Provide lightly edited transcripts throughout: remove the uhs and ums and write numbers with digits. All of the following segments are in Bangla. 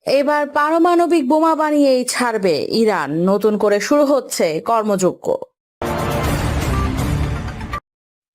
এবার পারমাণবিক বোমা বানিয়েই ছাড়বে ইরান, নতুন করে শুরু হচ্ছে কর্মযজ্ঞ।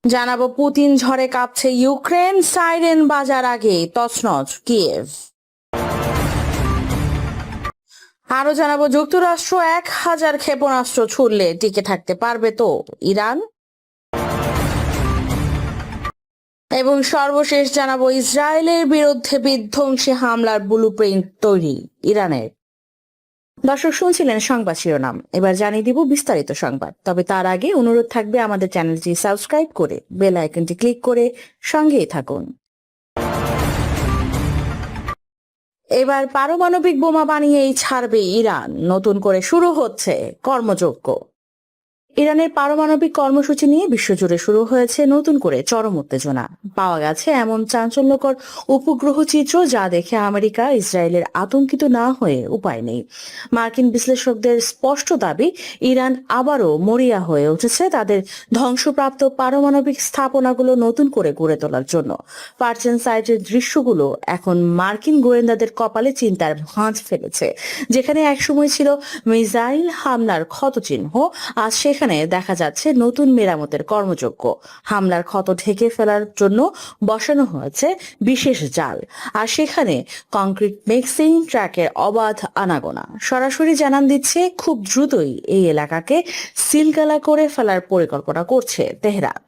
জানাবো পুতিন ঝড়ে কাঁপছে ইউক্রেন, সাইরেন বাজার আগে তছনছ কিয়েভ। আরো জানাবো যুক্তরাষ্ট্র 1000 ক্ষেপণাস্ত্র ছুড়লে টিকে থাকতে পারবে তো ইরান। এবং সর্বশেষ জানাবো ইসরায়েলের বিরুদ্ধে বিধ্বংসী হামলার ব্লুপ্রিন্ট তৈরি ইরানের। দর্শক শুনছিলেন সংবাদ শিরোনাম, এবার জানিয়ে দিব বিস্তারিত সংবাদ। তবে তার আগে অনুরোধ থাকবে আমাদের চ্যানেলটি সাবস্ক্রাইব করে বেল আইকনটি ক্লিক করে সঙ্গেই থাকুন। এবার পারমাণবিক বোমা বানিয়েই ছাড়বে ইরান, নতুন করে শুরু হচ্ছে কর্মযজ্ঞ। ইরানের পারমাণবিক কর্মসূচি নিয়ে বিশ্বজুড়ে শুরু হয়েছে নতুন করে চরম উত্তেজনা। পাওয়া গেছে এমন চাঞ্চল্যকর উপগ্রহ চিত্র যা দেখে আমেরিকা ইসরায়েলের আতঙ্কিত না হয়ে উপায় নেই। মার্কিন বিশ্লেষকদের স্পষ্ট দাবি, ইরান আবারও মরিয়া হয়ে উঠেছে তাদের ধ্বংসপ্রাপ্ত পারমাণবিক স্থাপনাগুলো নতুন করে গড়ে তোলার জন্য। পার্চেন সাইটের দৃশ্যগুলো এখন মার্কিন গোয়েন্দাদের কপালে চিন্তার ভাঁজ ফেলেছে। যেখানে একসময় ছিল মিসাইল হামলার ক্ষতচিহ্ন, আজ সেখানে দেখা যাচ্ছে নতুন মেরামতের কর্মযজ্ঞ। হামলার ক্ষত ঢেকে ফেলার জন্য বসানো হয়েছে বিশেষ জাল, আর সেখানে কংক্রিট মিক্সিং ট্র্যাকের অবাধ আনাগোনা সরাসরি জানান দিচ্ছে খুব দ্রুতই এই এলাকাকে সিলগালা করে ফেলার পরিকল্পনা করছে তেহরান।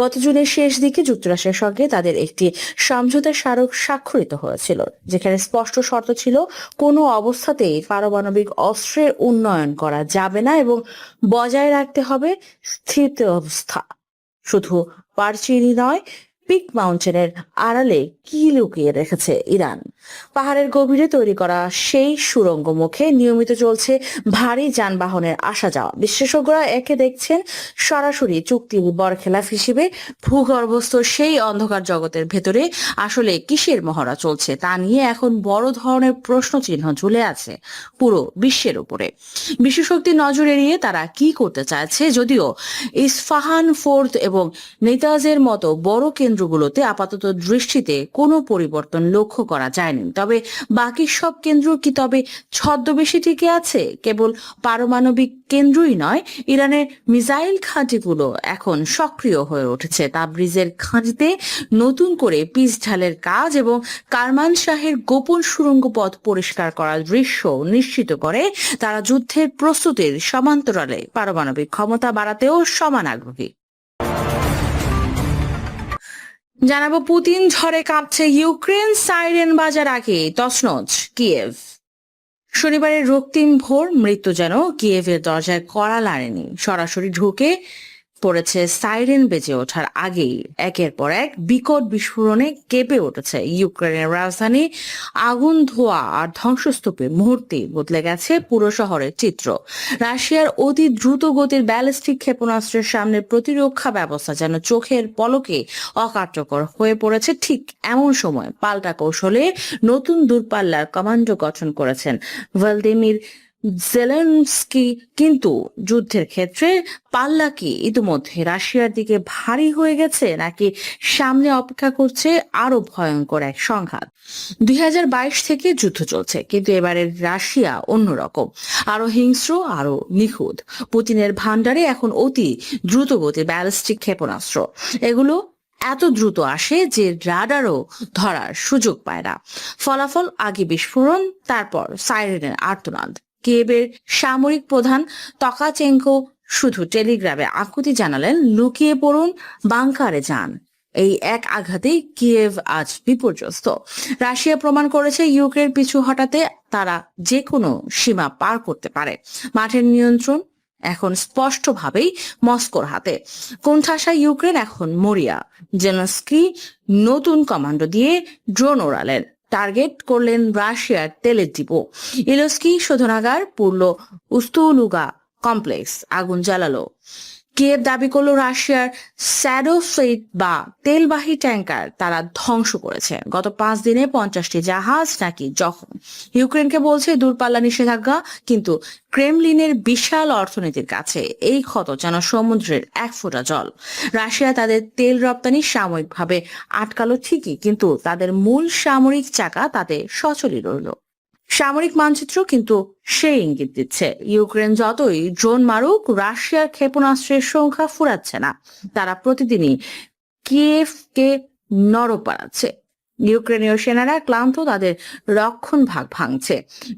গত জুনের শেষ দিকে যুক্তরাষ্ট্রের সঙ্গে তাদের একটি সমঝোতা স্মারক স্বাক্ষরিত হয়েছিল, যেখানে স্পষ্ট শর্ত ছিল কোনো অবস্থাতেই পারমাণবিক অস্ত্রের উন্নয়ন করা যাবে না এবং বজায় রাখতে হবে স্থিতাবস্থা। শুধু পারচিনি নয়, পিক মাউন্টেনের আড়ালে কি লুকিয়ে রেখেছে ইরান? পাহাড়ের গভীরে তৈরি করা সেই সুড়ঙ্গ মুখে নিয়মিত চলছে ভারী যানবাহনের আসা যাওয়া। বিশেষজ্ঞরা একে দেখছেন সরাসরি চুক্তির বরখেলাফ হিসেবে। ভূগর্ভস্থ সেই অন্ধকার জগতের ভেতরে আসলে কিসের মহড়া চলছে তা নিয়ে এখন বড় ধরনের প্রশ্নচিহ্ন ঝুলে আছে পুরো বিশ্বের উপরে। বিশ্বশক্তির নজর এড়িয়ে তারা কি করতে চাইছে? যদিও ইস্পাহান, ফোর্দ এবং নেতাজের মতো বড় কেন্দ্রগুলোতে আপাতত দৃষ্টিতে কোনো পরিবর্তন লক্ষ্য করা যায়নি, তবে বাকি সব কেন্দ্র কি তবে ছদ্মবেশে টিকে আছে? কেবল পারমাণবিক কেন্দ্রই নয়, ইরানের মিসাইল ঘাঁটিগুলো এখন সক্রিয় হয়ে উঠেছে। তাবরিজের ঘাঁটিতে নতুন করে পিচ ঢালের কাজ এবং কারমান শাহের গোপন সুড়ঙ্গ পথ পরিষ্কার করার দৃশ্য নিশ্চিত করে তারা যুদ্ধের প্রস্তুতির সমান্তরালে পারমাণবিক ক্ষমতা বাড়াতেও সমান আগ্রহী। জানাবো পুতিন ঝড়ে কাঁপছে ইউক্রেন, সাইরেন বাজার আগে তছনছ কিয়েভ। শনিবারের রক্তিম ভোর মৃত্যু যেন কিয়েভের দরজায় কড়া নাড়েনি, সরাসরি ঢুকে পড়েছে সাইরেন বেজে ওঠার আগেই। একের পর এক বিকট বিস্ফোরণে কেঁপে উঠেছে ইউক্রেনের রাজধানী। আগুন, ধোঁয়া আর ধ্বংসস্তূপে মুহূর্তে বদলে গেছে পুরো শহরের চিত্র। রাশিয়ার অতি দ্রুত গতির ব্যালিস্টিক ক্ষেপণাস্ত্রের সামনে প্রতিরক্ষা ব্যবস্থা যেন চোখের পলকে অকার্যকর হয়ে পড়েছে। ঠিক এমন সময় পাল্টা কৌশলে নতুন দূরপাল্লার কমান্ডো গঠন করেছেন ভ্লাদিমির জেলেনস্কি। কিন্তু যুদ্ধের ক্ষেত্রে পাল্লা কি ইতিমধ্যে রাশিয়ার দিকে ভারী হয়ে গেছে, নাকি সামনে অপেক্ষা করছে আরো ভয়ঙ্কর এক সংঘাত? 2022 থেকে যুদ্ধ চলছে, কিন্তু এবারের রাশিয়া অন্যরকম, আরো হিংস্র, আরো নিখুঁত। পুতিনের ভান্ডারে এখন অতি দ্রুতগতির ব্যালিস্টিক ক্ষেপণাস্ত্র। এগুলো এত দ্রুত আসে যে রাডারও ধরার সুযোগ পায় না। ফলাফল, আগে বিস্ফোরণ, তারপর সাইরেনের আর্তনাদ। কিয়েভের সামরিক প্রধান তকাচেঙ্কো শুধু টেলিগ্রামে আকুতি জানালেন, লুকিয়ে পড়ুন, বাংকারে যান। এই এক আঘাতেই কিয়েভ আজ বিপর্যস্ত। রাশিয়া প্রমাণ করেছে ইউক্রেন পিছু হটাতে তারা যে কোনো সীমা পার করতে পারে। মাঠের নিয়ন্ত্রণ এখন স্পষ্টভাবেই মস্কোর হাতে। কোণঠাসা ইউক্রেন এখন মরিয়া। জেলেনস্কি নতুন কমান্ডো দিয়ে ড্রোন ওড়ালেন, টার্গেট করলেন রাশিয়ার তেলের ডিপো। ইলস্কি শোধনাগার পুরল, উস্তুলুগা কমপ্লেক্স আগুন জ্বালালো। কিয়েভ দাবি করলো রাশিয়ার স্যাডো ফ্লিট বা তেলবাহী ট্যাঙ্কার তারা ধ্বংস করেছে। গত 5 দিনে 50টি জাহাজ নাকি জখম। ইউক্রেনকে বলছে দূরপাল্লা নিষেধাজ্ঞা, কিন্তু ক্রেমলিনের বিশাল অর্থনীতির কাছে এই ক্ষত যেন সমুদ্রের এক ফোঁটা জল। রাশিয়া তাদের তেল রপ্তানি সাময়িকভাবে আটকালো ঠিকই, কিন্তু তাদের মূল সামরিক চাকা তাতে সচলই রইল। সামরিক মানচিত্র কিন্তু সেই ইঙ্গিত দিচ্ছে, ইউক্রেন যতই ড্রোন মারুক রাশিয়ার ক্ষেপণাস্ত্রের সংখ্যা ফুরাচ্ছে না। তারা প্রতিদিনই কিয়েভকে নড়পাড়াচ্ছে। ইউক্রেনীয় সেনারা ক্লান্ত, তাদের রক্ষণ ভাগ ভাঙছে।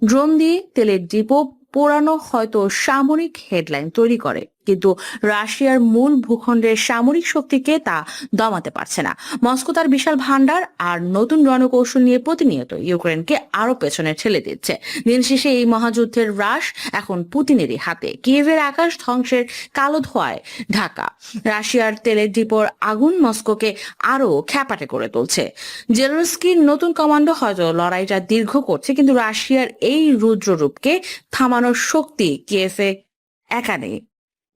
ড্রোন দিয়ে তেলের ডিপো পোড়ানো হয়তো সামরিক হেডলাইন তৈরি করে, কিন্তু রাশিয়ার মূল ভূখণ্ডের সামরিক শক্তিকে তা দমাতে পারছে না। মস্কো তার বিশাল ভান্ডার আর নতুন রণকৌশল নিয়ে প্রতিনিয়ত ইউক্রেনকে আরো পেছনে ঠেলে দিচ্ছে। দিন শেষে এই মহাযুদ্ধের রাশ এখন পুতিনেরই হাতে। কিয়েভের আকাশ ধ্বংসের কালো ধোঁয়ায় ঢাকা। রাশিয়ার তেলের ডিপোর আগুন মস্কোকে আরো খ্যাপাটে করে তুলছে। জেলেনস্কির নতুন কমান্ডো হয়তো লড়াইটা দীর্ঘ করছে, কিন্তু রাশিয়ার এই রুদ্ররূপকে থামানোর শক্তি কিয়েভে একা নেই।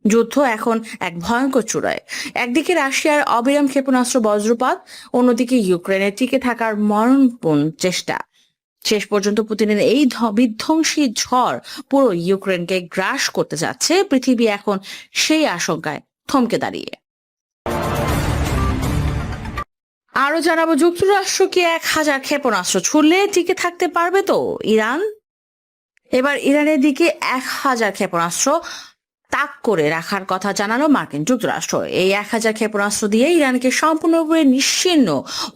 যুদ্ধ এখন এক ভয়ঙ্কর চূড়ায়। একদিকে রাশিয়ার অবিরাম ক্ষেপণাস্ত্র বজ্রপাত, অন্যদিকে ইউক্রেনের টিকে থাকার মরণপণ চেষ্টা। শেষ পর্যন্ত পুতিনের এই বিধ্বংসী ঝড় পুরো ইউক্রেনকে গ্রাস করতে যাচ্ছে। পৃথিবী এখন সেই আশঙ্কায় থমকে দাঁড়িয়ে। আরো জানাবো, যুক্তরাষ্ট্র কি 1000 ক্ষেপণাস্ত্র ছুড়লে টিকে থাকতে পারবে তো ইরান? এবার ইরানের দিকে 1000 ক্ষেপণাস্ত্র তাক করে রাখার কথা জানালো মার্কিন যুক্তরাষ্ট্র। এই 1000 ক্ষেপণাস্ত্র দিয়ে ইরানকে সম্পূর্ণভাবে নিশ্চিহ্ন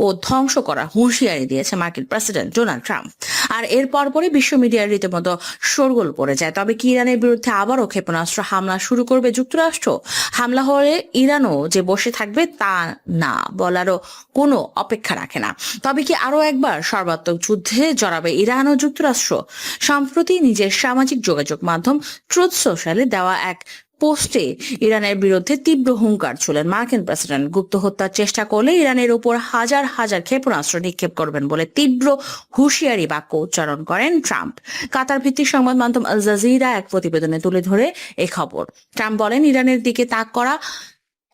ও ধ্বংস করার হুঁশিয়ারি দিয়েছে মার্কিন প্রেসিডেন্ট ডোনাল্ড ট্রাম্প। আর এর পরপরই বিশ্ব মিডিয়ার রীতিমতো শোরগোল পড়ে যায়। তবে কি ইরানের বিরুদ্ধে আবারও ক্ষেপণাস্ত্র হামলা শুরু করবে যুক্তরাষ্ট্র? হামলা হলে ইরানও যে বসে থাকবে তা না বলারও কোনো অপেক্ষা রাখে না। তবে কি আরো একবার সর্বাত্মক যুদ্ধে জড়াবে ইরান ও যুক্তরাষ্ট্র? সম্প্রতি নিজের সামাজিক যোগাযোগ মাধ্যম ট্রুথ সোশ্যালে দেওয়া এক পোস্টে ইরানের বিরুদ্ধে তীব্র হুঙ্কার ছুড়লেন মার্কিন প্রেসিডেন্ট। গুপ্ত হত্যার চেষ্টা করলে ইরানের উপর হাজার হাজার ক্ষেপণাস্ত্র নিক্ষেপ করবেন বলে তীব্র হুঁশিয়ারি বাক্য উচ্চারণ করেন ট্রাম্প। কাতার ভিত্তিক সংবাদ মাধ্যম আল জাজিরা এক প্রতিবেদনে তুলে ধরে এই খবর। ট্রাম্প বলেন, ইরানের দিকে তাক করা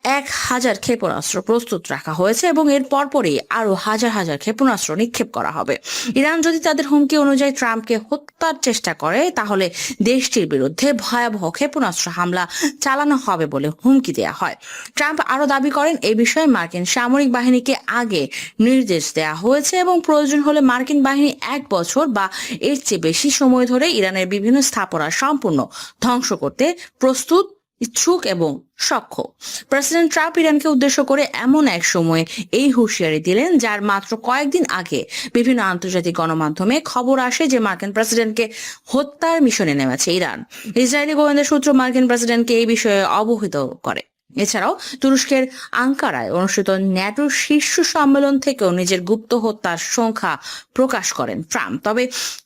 1000 ক্ষেপণাস্ত্র প্রস্তুত রাখা হয়েছে এবং এর পরপরই আরো হাজার হাজার ক্ষেপণাস্ত্র নিক্ষেপ করা হবে। ইরান যদি তাদের হুমকি অনুযায়ী ট্রাম্পকে হত্যার চেষ্টা করে, তাহলে দেশটির বিরুদ্ধে ভয়াবহ ক্ষেপণাস্ত্র হামলা চালানো হবে বলে হুমকি দেওয়া হয়। ট্রাম্প আরো দাবি করেন, এই বিষয়ে মার্কিন সামরিক বাহিনীকে আগে নির্দেশ দেওয়া হয়েছে এবং প্রয়োজন হলে মার্কিন বাহিনী 1 বছর বা এর চেয়ে বেশি সময় ধরে ইরানের বিভিন্ন স্থাপনা সম্পূর্ণ ধ্বংস করতে প্রস্তুত, ইচ্ছুক এবং সক্ষম। প্রেসিডেন্ট ট্রাম্প ইরানকে উদ্দেশ্য করে এমন এক সময়ে এই হুঁশিয়ারি দিলেন, যার মাত্র কয়েকদিন আগে বিভিন্ন আন্তর্জাতিক গণমাধ্যমে খবর আসে যে মার্কিন প্রেসিডেন্টকে হত্যার মিশনে নেমেছে ইরান। ইসরায়েলি গোয়েন্দা সূত্র মার্কিন প্রেসিডেন্টকে এই বিষয়ে অবহিত করে। এছাড়াও তুরস্কের আঙ্কারায় অনুষ্ঠিত ন্যাটোর শীর্ষ সম্মেলন থেকেও নিজের গুপ্ত হত্যার সংখ্যা প্রকাশ করেন ট্রাম্প। তবে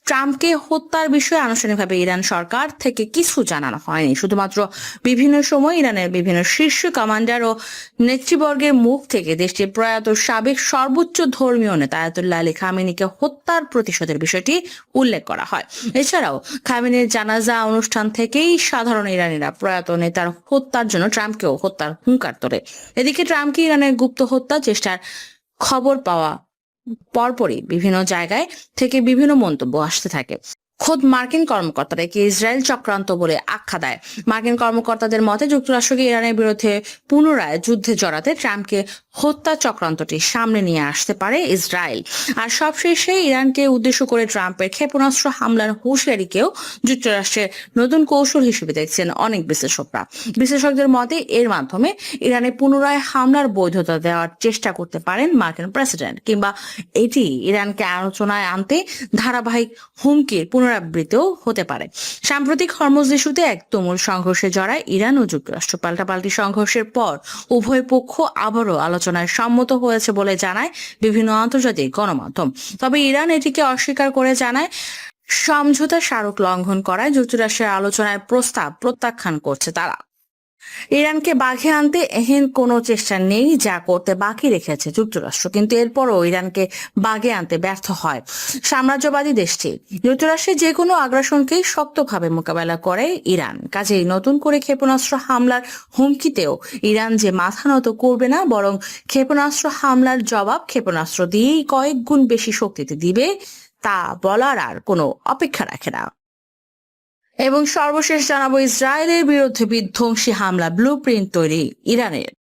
ট্রাম্পকে হত্যার বিষয়ে আনুষ্ঠানিকভাবে ইরান সরকার থেকে কিছু জানানো হয়নি। শুধুমাত্র বিভিন্ন সময় ইরানের বিভিন্ন শীর্ষ কমান্ডার ও নেতৃবর্গের মুখ থেকে দেশটির প্রয়াত সাবেক সর্বোচ্চ ধর্মীয় নেতা আয়াতুল্লাহ আলী খামেনিকে হত্যার প্রতিশোধের বিষয়টি উল্লেখ করা হয়। এছাড়াও খামেনির জানাজা অনুষ্ঠান থেকেই সাধারণ ইরানিরা প্রয়াত নেতার হত্যার জন্য ট্রাম্পকেও হত্যার হুঙ্কার তোলে। এদিকে ট্রাম্পকে ইরানের গুপ্ত হত্যা চেষ্টার খবর পাওয়া পরপরই বিভিন্ন জায়গায় থেকে বিভিন্ন মন্তব্য আসতে থাকে। খোদ মার্কিন কর্মকর্তারা একে ইসরায়েল চক্রান্ত বলে আখ্যা দেয়। মার্কিন কর্মকর্তাদের মতে যুক্তরাষ্ট্রকে ইরানের বিরুদ্ধে পুনরায় যুদ্ধে জড়াতে ট্রাম্পকে হত্যা চক্রান্তটি সামনে নিয়ে আসতে পারে ইসরায়েল। আর সবশেষে ইরানকে উদ্দেশ্য করে ট্রাম্পের ক্ষেপণাস্ত্র হামলার হুঁশিয়ারিকেও যুক্তরাষ্ট্রের নতুন কৌশল হিসেবে দেখছেন অনেক বিশ্লেষকরা। বিশ্লেষকদের মতে এর মাধ্যমে ইরানে পুনরায় হামলার বৈধতা দেওয়ার চেষ্টা করতে পারেন মার্কিন প্রেসিডেন্ট, কিংবা এটি ইরানকে আলোচনায় আনতে ধারাবাহিক হুমকির পুনরাবৃত্তিও হতে পারে। সাম্প্রতিক হরমুজ ইস্যুতে এক তুমুল সংঘর্ষে জড়ায় ইরান ও যুক্তরাষ্ট্র। পাল্টাপাল্টি সংঘর্ষের পর উভয় পক্ষ আবারও আলোচনায় সম্মত হয়েছে বলে জানায় বিভিন্ন আন্তর্জাতিক গণমাধ্যম। তবে ইরান এটিকে অস্বীকার করে জানায়, সমঝোতা স্মারক লঙ্ঘন করায় যুক্তরাষ্ট্রের আলোচনায় প্রস্তাব প্রত্যাখ্যান করছে তারা। ইরানকে বাঘে আনতে এহেন কোনো চেষ্টা নেই যা করতে বাকি রেখেছে যুক্তরাষ্ট্র, কিন্তু এরপরও ইরানকে বাগে আনতে ব্যর্থ হয় সাম্রাজ্যবাদী দেশটি। যুক্তরাষ্ট্রের যে কোনো আগ্রাসনকেই শক্তভাবে মোকাবেলা করে ইরান। কাজেই নতুন করে ক্ষেপণাস্ত্র হামলার হুমকিতেও ইরান যে মাথা নত করবে না, বরং ক্ষেপণাস্ত্র হামলার জবাব ক্ষেপণাস্ত্র দিয়েই কয়েক গুণ বেশি শক্তিতে দিবে, তা বলার আর কোনো অপেক্ষা রাখে না। এবং সর্বশেষ জানাবো, ইসরায়েলের বিরুদ্ধে বিধ্বংসী হামলা ব্লু প্রিন্ট তৈরি ইরানের।